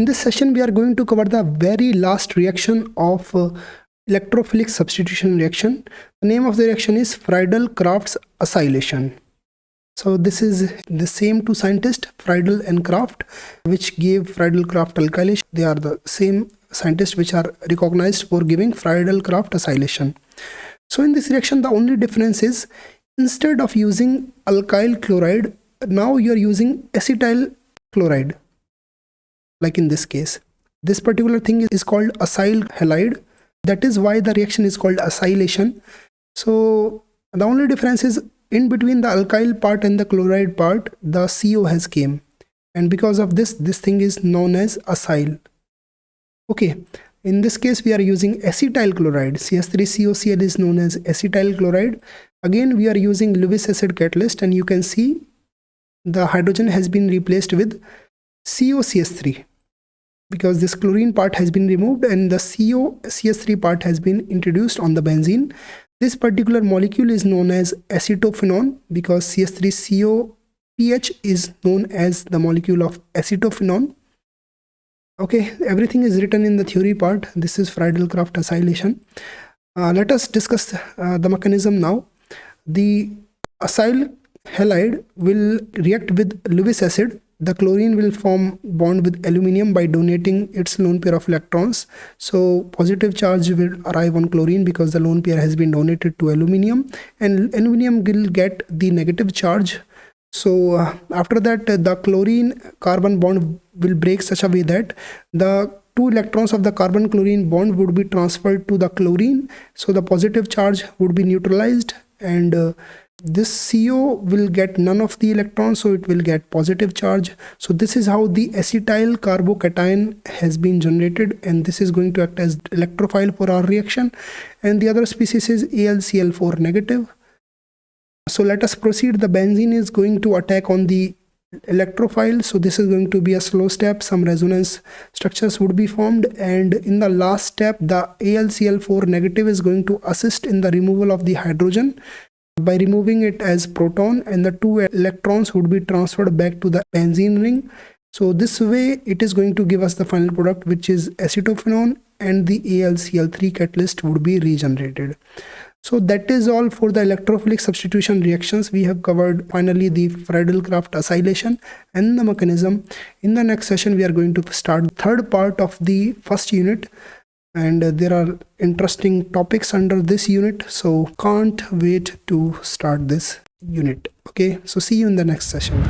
In this session, we are going to cover the very last reaction of electrophilic substitution reaction. The name of the reaction is Friedel-Crafts acylation. So this is the same two scientists, Friedel and Kraft, which gave Friedel-Crafts alkylation. They are the same scientists which are recognized for giving Friedel-Crafts acylation. So in this reaction, the only difference is instead of using alkyl chloride, now you are using acetyl chloride. Like in this case, this particular thing is called acyl halide. That is why the reaction is called acylation. So the only difference is in between the alkyl part and the chloride part, the CO has came, and because of this thing is known as acyl. Okay, in this case we are using acetyl chloride. CS3COCl is known as acetyl chloride. Again we are using Lewis acid catalyst, and you can see the hydrogen has been replaced with COCS3 because this chlorine part has been removed and the COCS3 part has been introduced on the benzene. This particular molecule is known as acetophenone because CS3CO pH is known as the molecule of acetophenone. Okay, everything is written in the theory part. This is Friedel-Crafts acylation. Let us discuss the mechanism now. The acyl halide will react with Lewis acid. The chlorine will form bond with aluminium by donating its lone pair of electrons. So positive charge will arrive on chlorine because the lone pair has been donated to aluminium, and aluminium will get the negative charge. So after that the chlorine carbon bond will break such a way that the two electrons of the carbon chlorine bond would be transferred to the chlorine. So the positive charge would be neutralized, and this CO will get none of the electrons, so it will get positive charge. So this is how the acetyl carbocation has been generated, and this is going to act as electrophile for our reaction. And the other species is AlCl4 negative. So let us proceed. The benzene is going to attack on the electrophile, so this is going to be a slow step. Some resonance structures would be formed, and in the last step the AlCl4 negative is going to assist in the removal of the hydrogen by removing it as proton, and the two electrons would be transferred back to the benzene ring. So this way it is going to give us the final product, which is acetophenone, and the AlCl3 catalyst would be regenerated. So that is all for the electrophilic substitution reactions. We have covered finally the Friedel-Crafts acylation and the mechanism. In the next session we are going to start the third part of the first unit, and there are interesting topics under this unit, so can't wait to start this unit. Okay, so see you in the next session.